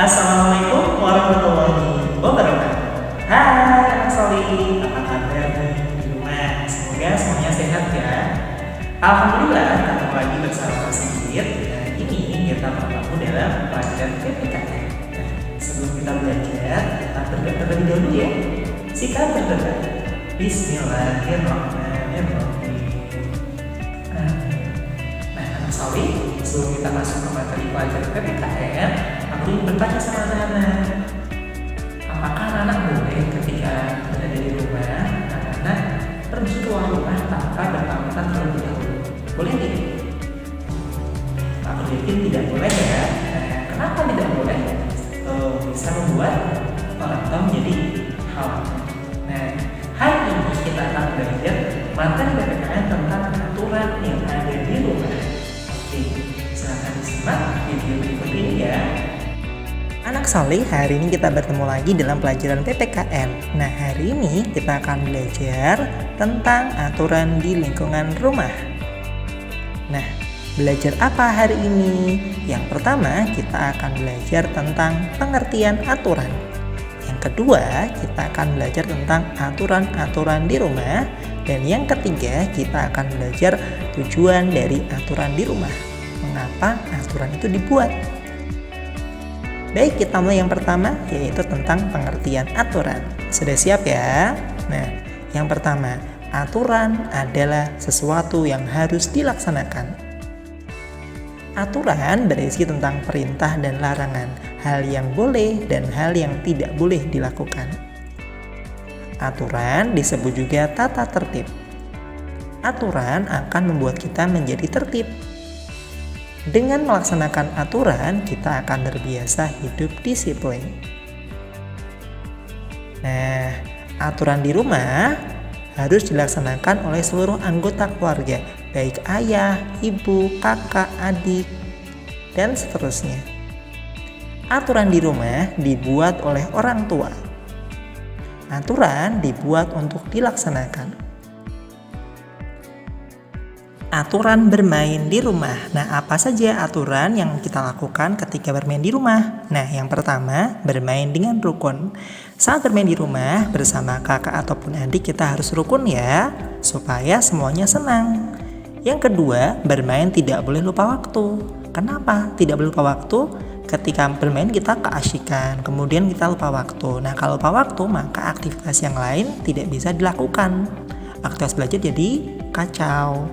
Assalamualaikum warahmatullahi wabarakatuh. Hai anak Soli, apa kabar nih di rumah? Semoga semuanya sehat ya. Alhamdulillah, ketemu lagi bersama Sigit. Dan ini kita bertemu dalam pelajaran PPKN. Nah, sebelum kita belajar, kita berdoa terlebih dahulu ya. Kita berdoa. Bismillahirrahmanirrahim. Nah, anak Soli, sebelum kita masuk ke materi pelajaran PPKN, aku ingin bertanya sama anak-anak, apakah anak-anak boleh ketika berada di rumah, anak-anak pergi keluar rumah tanpa berpamitan terlebih dahulu? Boleh tidak? Aku yakin tidak boleh ya. Nah, kenapa tidak boleh? Bisa membuat orang tua menjadi khawatir. Nah, hari ini kita akan belajar materi PPKN tentang aturan yang ada di rumah. Oke, silahkan disimak video berikut ini ya. Anak Soleh, hari ini kita bertemu lagi dalam pelajaran PPKN. Nah, hari ini kita akan belajar tentang aturan di lingkungan rumah. Nah, belajar apa hari ini? Yang pertama, kita akan belajar tentang pengertian aturan. Yang kedua, kita akan belajar tentang aturan-aturan di rumah. Dan yang ketiga, kita akan belajar tujuan dari aturan di rumah. Mengapa aturan itu dibuat? Baik, kita mulai yang pertama, yaitu tentang pengertian aturan. Sudah siap ya? Nah, yang pertama, aturan adalah sesuatu yang harus dilaksanakan. Aturan berisi tentang perintah dan larangan, hal yang boleh dan hal yang tidak boleh dilakukan. Aturan disebut juga tata tertib. Aturan akan membuat kita menjadi tertib. Dengan melaksanakan aturan, kita akan terbiasa hidup disiplin. Nah, aturan di rumah harus dilaksanakan oleh seluruh anggota keluarga, baik ayah, ibu, kakak, adik, dan seterusnya. Aturan di rumah dibuat oleh orang tua. Aturan dibuat untuk dilaksanakan. Aturan bermain di rumah. Nah, apa saja aturan yang kita lakukan ketika bermain di rumah? Nah, yang pertama, bermain dengan rukun. Saat bermain di rumah bersama kakak ataupun adik, kita harus rukun ya, supaya semuanya senang. Yang kedua, bermain tidak boleh lupa waktu. Kenapa tidak boleh lupa waktu? Ketika bermain kita keasyikan, kemudian kita lupa waktu. Nah, kalau lupa waktu, maka aktivitas yang lain tidak bisa dilakukan. Aktivitas belajar jadi kacau.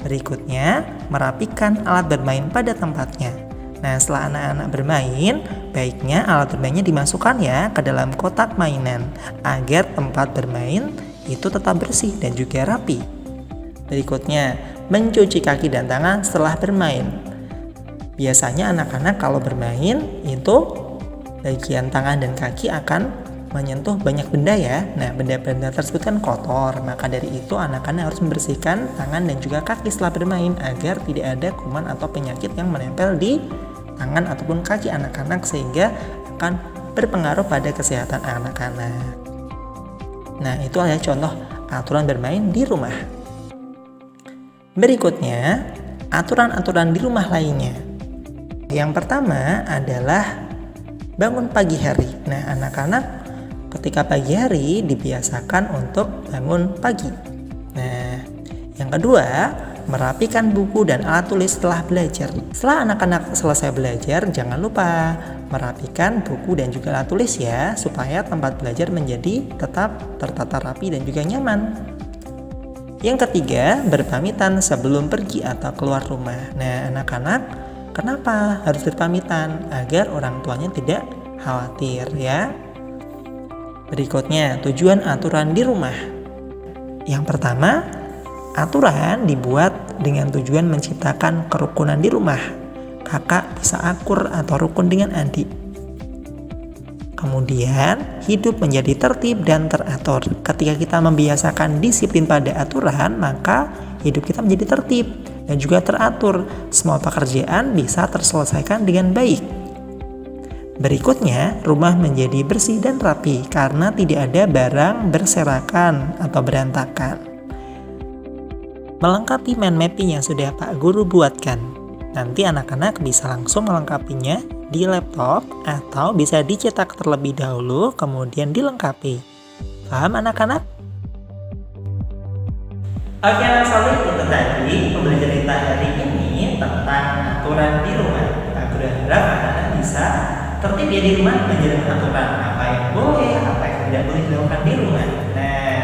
Berikutnya, merapikan alat bermain pada tempatnya. Nah, setelah anak-anak bermain, baiknya alat bermainnya dimasukkan ya ke dalam kotak mainan agar tempat bermain itu tetap bersih dan juga rapi. Berikutnya, mencuci kaki dan tangan setelah bermain. Biasanya anak-anak kalau bermain itu bagian tangan dan kaki akan menyentuh banyak benda ya. Nah, benda-benda tersebut kan kotor. Maka dari itu anak-anak harus membersihkan tangan dan juga kaki setelah bermain agar tidak ada kuman atau penyakit yang menempel di tangan ataupun kaki anak-anak sehingga akan berpengaruh pada kesehatan anak-anak. Nah, itu adalah contoh aturan bermain di rumah. Berikutnya, aturan-aturan di rumah lainnya. Yang pertama adalah bangun pagi hari. Nah, anak-anak ketika pagi hari dibiasakan untuk bangun pagi. Nah, yang kedua, merapikan buku dan alat tulis setelah belajar. Setelah anak-anak selesai belajar, jangan lupa merapikan buku dan juga alat tulis ya, supaya tempat belajar menjadi tetap tertata rapi dan juga nyaman. Yang ketiga, berpamitan sebelum pergi atau keluar rumah. Nah, anak-anak, kenapa harus berpamitan? Agar orang tuanya tidak khawatir ya. Berikutnya, tujuan aturan di rumah. Yang pertama, aturan dibuat dengan tujuan menciptakan kerukunan di rumah. Kakak bisa akur atau rukun dengan adik. Kemudian, hidup menjadi tertib dan teratur. Ketika kita membiasakan disiplin pada aturan, maka hidup kita menjadi tertib dan juga teratur. Semua pekerjaan bisa terselesaikan dengan baik. Berikutnya, rumah menjadi bersih dan rapi karena tidak ada barang berserakan atau berantakan. Melengkapi mind mapping yang sudah Pak Guru buatkan. Nanti anak-anak bisa langsung melengkapinya di laptop atau bisa dicetak terlebih dahulu kemudian dilengkapi. Paham anak-anak? Oke anak solid, itu tadi pembelajaran kita hari ini tentang aturan di rumah. Aku harap anak-anak bisa tertib ya di rumah, menjalankan aturan apa yang boleh, apa yang tidak boleh dilakukan di rumah. Nah,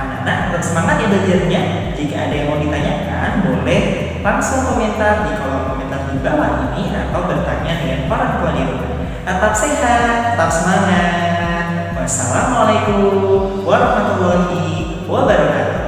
anak-anak tetap semangat ya belajarnya. Jika ada yang mau ditanyakan, boleh langsung komentar di kolom komentar di bawah ini atau bertanya dengan orang tua di rumah. Tetap sehat, tetap semangat. Wassalamualaikum warahmatullahi wabarakatuh.